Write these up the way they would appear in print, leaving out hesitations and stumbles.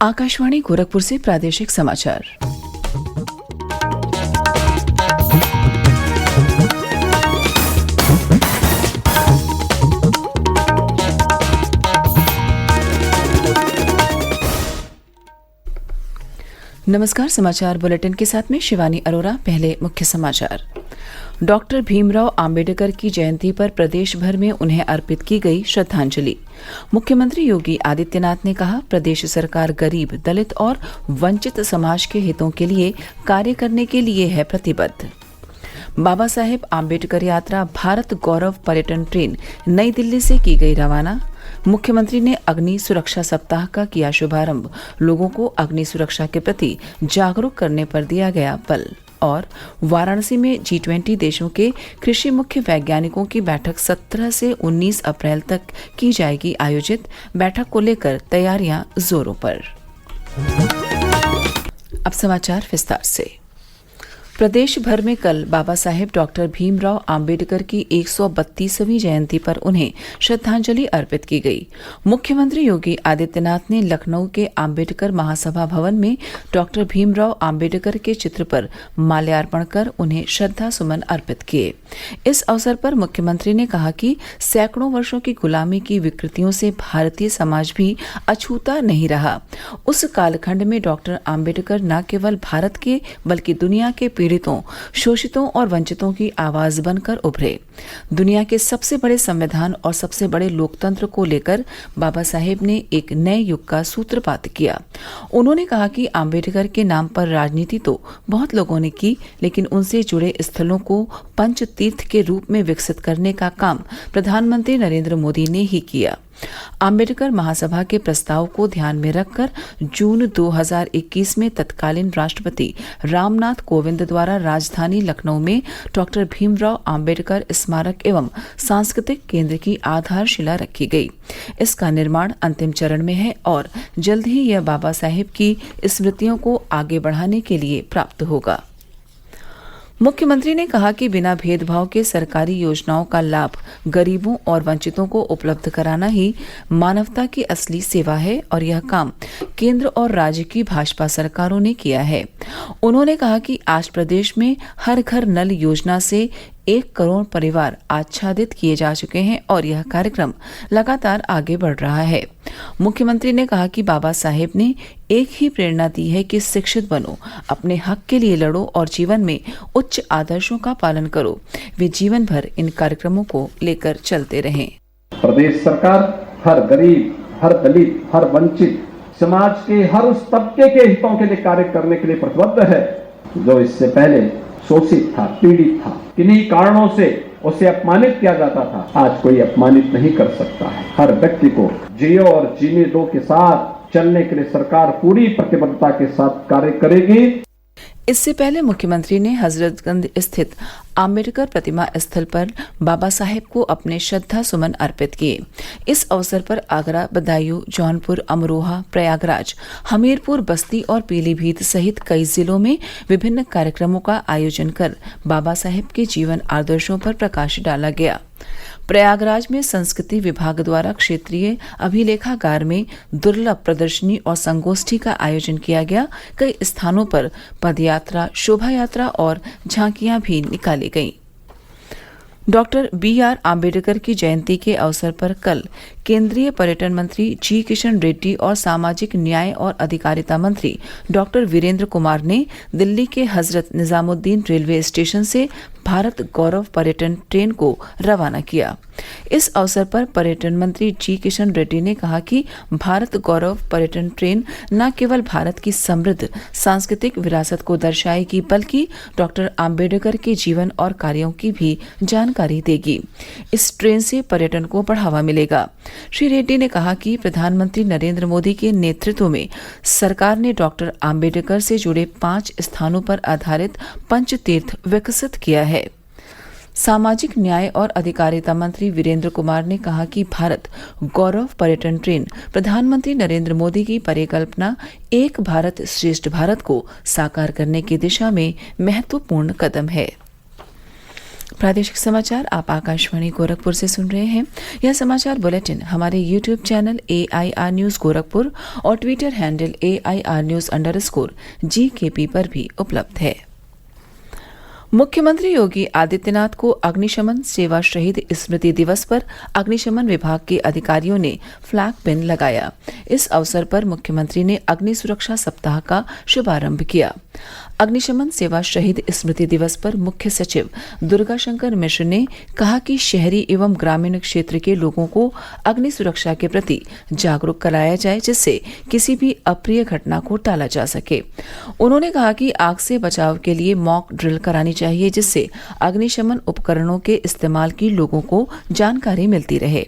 आकाशवाणी गोरखपुर से प्रादेशिक समाचार। नमस्कार, समाचार बुलेटिन के साथ में शिवानी अरोरा। पहले मुख्य समाचार। डॉक्टर भीमराव आम्बेडकर की जयंती पर प्रदेश भर में उन्हें अर्पित की गई श्रद्धांजलि। मुख्यमंत्री योगी आदित्यनाथ ने कहा, प्रदेश सरकार गरीब, दलित और वंचित समाज के हितों के लिए कार्य करने के लिए है प्रतिबद्ध। बाबा साहेब आम्बेडकर यात्रा भारत गौरव पर्यटन ट्रेन नई दिल्ली से की गई रवाना। मुख्यमंत्री ने अग्नि सुरक्षा सप्ताह का किया शुभारंभ। लोगों को अग्नि सुरक्षा के प्रति जागरूक करने पर दिया गया बल। और वाराणसी में G20 देशों के कृषि मुख्य वैज्ञानिकों की बैठक 17 से 19 अप्रैल तक की जाएगी आयोजित। बैठक को लेकर तैयारियां जोरों पर। अब समाचार विस्तार से। प्रदेश भर में कल बाबा साहेब डॉक्टर भीमराव आम्बेडकर की 132वीं जयंती पर उन्हें श्रद्धांजलि अर्पित की गई। मुख्यमंत्री योगी आदित्यनाथ ने लखनऊ के आम्बेडकर महासभा भवन में डॉक्टर भीमराव आम्बेडकर के चित्र पर माल्यार्पण कर उन्हें श्रद्धा सुमन अर्पित किए। इस अवसर पर मुख्यमंत्री ने कहा कि सैकड़ों वर्षों की गुलामी की विकृतियों से भारतीय समाज भी अछूता नहीं रहा। उस कालखंड में डॉक्टर आम्बेडकर न केवल भारत के बल्कि दुनिया के पीड़ितों, शोषितों और वंचितों की आवाज बनकर उभरे। दुनिया के सबसे बड़े संविधान और सबसे बड़े लोकतंत्र को लेकर बाबा साहेब ने एक नए युग का सूत्रपात किया। उन्होंने कहा कि आम्बेडकर के नाम पर राजनीति तो बहुत लोगों ने की, लेकिन उनसे जुड़े स्थलों को पंच तीर्थ के रूप में विकसित करने का काम प्रधानमंत्री नरेंद्र मोदी ने ही किया। आम्बेडकर महासभा के प्रस्ताव को ध्यान में रखकर जून 2021 में तत्कालीन राष्ट्रपति रामनाथ कोविंद द्वारा राजधानी लखनऊ में डॉक्टर भीमराव आम्बेडकर स्मारक एवं सांस्कृतिक केंद्र की आधारशिला रखी गई। इसका निर्माण अंतिम चरण में है और जल्द ही यह बाबा साहेब की स्मृतियों को आगे बढ़ाने के लिए प्राप्त होगा। मुख्यमंत्री ने कहा कि बिना भेदभाव के सरकारी योजनाओं का लाभ गरीबों और वंचितों को उपलब्ध कराना ही मानवता की असली सेवा है और यह काम केंद्र और राज्य की भाजपा सरकारों ने किया है। उन्होंने कहा कि आज प्रदेश में हर घर नल योजना से 1 करोड़ परिवार आच्छादित किए जा चुके हैं और यह कार्यक्रम लगातार आगे बढ़ रहा है। मुख्यमंत्री ने कहा कि बाबा साहेब ने एक ही प्रेरणा दी है कि शिक्षित बनो, अपने हक के लिए लड़ो और जीवन में उच्च आदर्शों का पालन करो। वे जीवन भर इन कार्यक्रमों को लेकर चलते रहें। प्रदेश सरकार हर गरीब, हर दलित, हर वंचित समाज के हर उस तबके के हितों के लिए कार्य करने के लिए प्रतिबद्ध है जो इससे पहले शोषित था, पीड़ित था, किन्हीं कारणों से उसे अपमानित किया जाता था। आज कोई अपमानित नहीं कर सकता है। हर व्यक्ति को जियो और जीने दो के साथ चलने के लिए सरकार पूरी प्रतिबद्धता के साथ कार्य करेगी। इससे पहले मुख्यमंत्री ने हजरतगंज स्थित आम्बेडकर प्रतिमा स्थल पर बाबा साहेब को अपने श्रद्धा सुमन अर्पित किए। इस अवसर पर आगरा, बदायूं, जौनपुर, अमरोहा, प्रयागराज, हमीरपुर, बस्ती और पीलीभीत सहित कई जिलों में विभिन्न कार्यक्रमों का आयोजन कर बाबा साहेब के जीवन आदर्शों पर प्रकाश डाला गया। प्रयागराज में संस्कृति विभाग द्वारा क्षेत्रीय अभिलेखागार में दुर्लभ प्रदर्शनी और संगोष्ठी का आयोजन किया गया। कई स्थानों पर पदयात्रा, शोभा यात्रा और झांकियां भी निकाली गईं। Doctor B.R. आम्बेडकर की जयंती के अवसर पर कल केंद्रीय पर्यटन मंत्री जी किशन रेड्डी और सामाजिक न्याय और अधिकारिता मंत्री डॉक्टर वीरेंद्र कुमार ने दिल्ली के हजरत निजामुद्दीन रेलवे स्टेशन से भारत गौरव पर्यटन ट्रेन को रवाना किया। इस अवसर पर पर्यटन मंत्री जी किशन रेड्डी ने कहा कि भारत गौरव पर्यटन ट्रेन न केवल भारत की समृद्ध सांस्कृतिक विरासत को दर्शाएगी बल्कि डॉक्टर आम्बेडकर के जीवन और कार्यों की भी जानकारी देगी। इस ट्रेन से पर्यटन को बढ़ावा मिलेगा। श्री रेड्डी ने कहा कि प्रधानमंत्री नरेंद्र मोदी के नेतृत्व में सरकार ने डॉक्टर आम्बेडकर से जुड़े 5 स्थानों पर आधारित पंचतीर्थ विकसित किया है। सामाजिक न्याय और अधिकारिता मंत्री वीरेंद्र कुमार ने कहा कि भारत गौरव पर्यटन ट्रेन प्रधानमंत्री नरेंद्र मोदी की परिकल्पना एक भारत श्रेष्ठ भारत को साकार करने की दिशा में महत्वपूर्ण कदम है। प्रादेशिक समाचार आप आकाशवाणी गोरखपुर से सुन रहे हैं। यह समाचार बुलेटिन हमारे YouTube channel AIR news Gorakhpur और ट्विटर हैंडल AIR न्यूज_GKP पर भी उपलब्ध है। मुख्यमंत्री योगी आदित्यनाथ को अग्निशमन सेवा शहीद स्मृति दिवस पर अग्निशमन विभाग के अधिकारियों ने फ्लैग पिन लगाया। इस अवसर पर मुख्यमंत्री ने अग्नि सुरक्षा सप्ताह का शुभारंभ किया। अग्निशमन सेवा शहीद स्मृति दिवस पर मुख्य सचिव दुर्गा शंकर मिश्र ने कहा कि शहरी एवं ग्रामीण क्षेत्र के लोगों को अग्नि सुरक्षा के प्रति जागरूक कराया जाए, जिससे किसी भी अप्रिय घटना को टाला जा सके। उन्होंने कहा कि आग से बचाव के लिए मॉक ड्रिल करानी चाहिए, जिससे अग्निशमन उपकरणों के इस्तेमाल की लोगों को जानकारी मिलती रहे।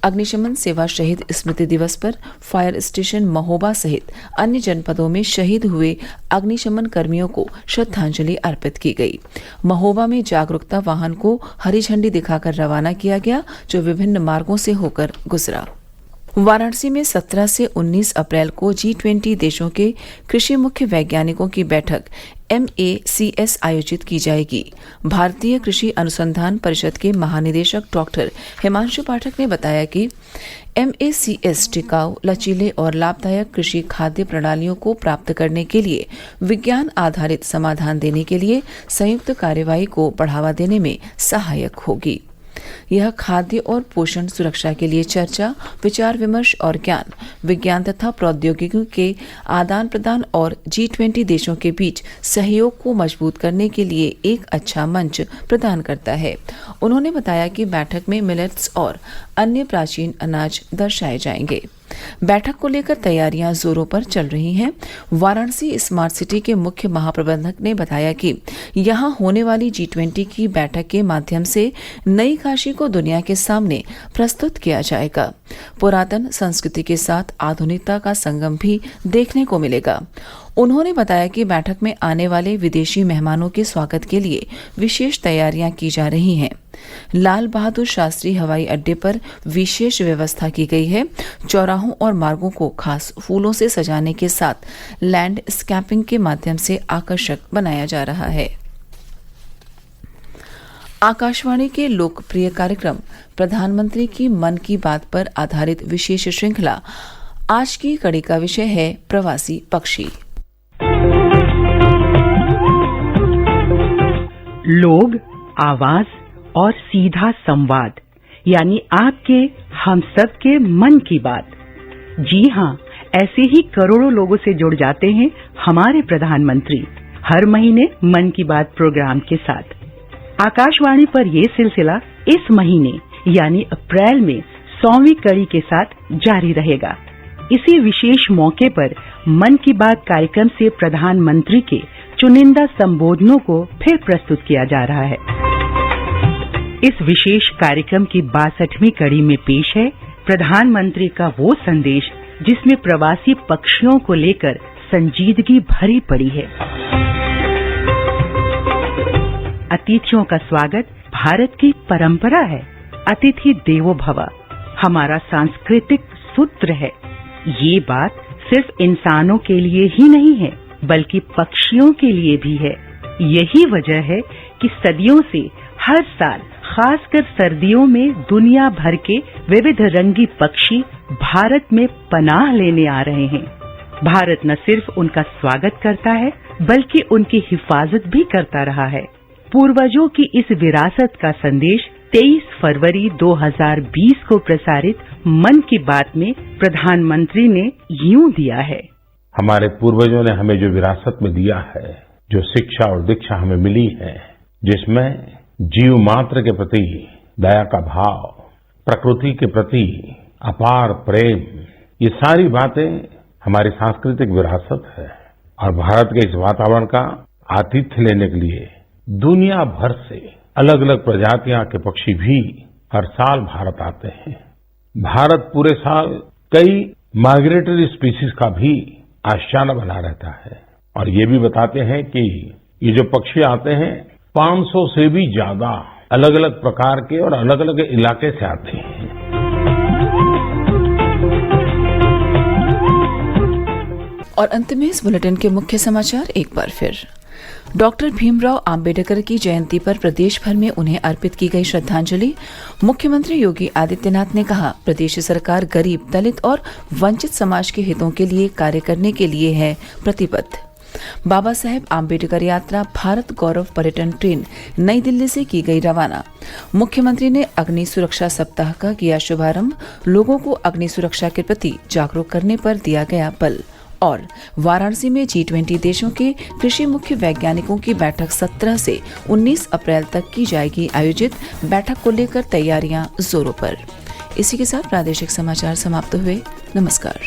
अग्निशमन सेवा शहीद स्मृति दिवस पर फायर स्टेशन महोबा सहित अन्य जनपदों में शहीद हुए अग्निशमन कर्मियों को श्रद्धांजलि अर्पित की गई। महोबा में जागरूकता वाहन को हरी झंडी दिखाकर रवाना किया गया, जो विभिन्न मार्गों से होकर गुजरा। वाराणसी में 17 से 19 अप्रैल को G20 देशों के कृषि मुख्य वैज्ञानिकों की बैठक MACS आयोजित की जाएगी। भारतीय कृषि अनुसंधान परिषद के महानिदेशक डॉक्टर हिमांशु पाठक ने बताया कि MACS टिकाऊ, लचीले और लाभदायक कृषि खाद्य प्रणालियों को प्राप्त करने के लिए विज्ञान आधारित समाधान देने के लिए संयुक्त कार्यवाही को बढ़ावा देने में सहायक होगी। यह खाद्य और पोषण सुरक्षा के लिए चर्चा, विचार विमर्श और ज्ञान, विज्ञान तथा प्रौद्योगिकी के आदान प्रदान और G20 देशों के बीच सहयोग को मजबूत करने के लिए एक अच्छा मंच प्रदान करता है। उन्होंने बताया कि बैठक में मिलेट्स और अन्य प्राचीन अनाज दर्शाए जाएंगे। बैठक को लेकर तैयारियां जोरों पर चल रही हैं। वाराणसी स्मार्ट सिटी के मुख्य महाप्रबंधक ने बताया कि यहां होने वाली G20 की बैठक के माध्यम से नई काशी को दुनिया के सामने प्रस्तुत किया जाएगा। पुरातन संस्कृति के साथ आधुनिकता का संगम भी देखने को मिलेगा। उन्होंने बताया कि बैठक में आने वाले विदेशी मेहमानों के स्वागत के लिए विशेष तैयारियां की जा रही हैं। लाल बहादुर शास्त्री हवाई अड्डे पर विशेष व्यवस्था की गई है। चौराहों और मार्गों को खास फूलों से सजाने के साथ लैंडस्केपिंग के माध्यम से आकर्षक बनाया जा रहा है। आकाशवाणी के लोकप्रिय कार्यक्रम प्रधानमंत्री की मन की बात पर आधारित विशेष श्रृंखला आज की कड़ी का विषय है प्रवासी पक्षी। लोग, आवाज और सीधा संवाद, यानी आपके हम सब के मन की बात। जी हाँ, ऐसे ही करोड़ों लोगों से जुड़ जाते हैं हमारे प्रधानमंत्री हर महीने मन की बात प्रोग्राम के साथ। आकाशवाणी पर ये सिलसिला इस महीने यानी अप्रैल में 100वीं कड़ी के साथ जारी रहेगा। इसी विशेष मौके पर मन की बात कार्यक्रम से प्रधानमंत्री के चुनिंदा संबोधनों को फिर प्रस्तुत किया जा रहा है। इस विशेष कार्यक्रम की 62वीं कड़ी में पेश है प्रधानमंत्री का वो संदेश जिसमें प्रवासी पक्षियों को लेकर संजीदगी भरी पड़ी है। अतिथियों का स्वागत भारत की परंपरा है। अतिथि देवो भव हमारा सांस्कृतिक सूत्र है। ये बात सिर्फ इंसानों के लिए ही नहीं है, बल्कि पक्षियों के लिए भी है। यही वजह है कि सदियों से हर साल, खासकर सर्दियों में, दुनिया भर के विविध रंगी पक्षी भारत में पनाह लेने आ रहे हैं। भारत न सिर्फ उनका स्वागत करता है, बल्कि उनकी हिफाजत भी करता रहा है। पूर्वजों की इस विरासत का संदेश 23 फरवरी 2020 को प्रसारित मन की बात में प्रधानमंत्री ने यूं दिया है। हमारे पूर्वजों ने हमें जो विरासत में दिया है, जो शिक्षा और दीक्षा हमें मिली है, जिसमें जीव मात्र के प्रति दया का भाव, प्रकृति के प्रति अपार प्रेम, ये सारी बातें हमारी सांस्कृतिक विरासत है। और भारत के इस वातावरण का आतिथ्य लेने के लिए दुनिया भर से अलग अलग प्रजातियां के पक्षी भी हर साल भारत आते हैं। भारत पूरे साल कई माइग्रेटरी स्पीसीज का भी आशियाना बना रहता है। और ये भी बताते हैं कि ये जो पक्षी आते हैं 500 से भी ज्यादा अलग अलग प्रकार के और अलग अलग इलाके से आते हैं। और अंत में इस बुलेटिन के मुख्य समाचार एक बार फिर। डॉक्टर भीमराव आम्बेडकर की जयंती पर प्रदेश भर में उन्हें अर्पित की गई श्रद्धांजलि। मुख्यमंत्री योगी आदित्यनाथ ने कहा, प्रदेश सरकार गरीब, दलित और वंचित समाज के हितों के लिए कार्य करने के लिए है प्रतिबद्ध। बाबा साहेब आम्बेडकर यात्रा भारत गौरव पर्यटन ट्रेन नई दिल्ली से की गई रवाना। मुख्यमंत्री ने अग्नि सुरक्षा सप्ताह का किया शुभारंभ। लोगों को अग्नि सुरक्षा के प्रति जागरूक करने पर दिया गया बल। और वाराणसी में G20 देशों के कृषि मुख्य वैज्ञानिकों की बैठक 17 से 19 अप्रैल तक की जाएगी आयोजित। बैठक को लेकर तैयारियां जोरों पर। इसी के साथ प्रादेशिक समाचार समाप्त हुए। नमस्कार।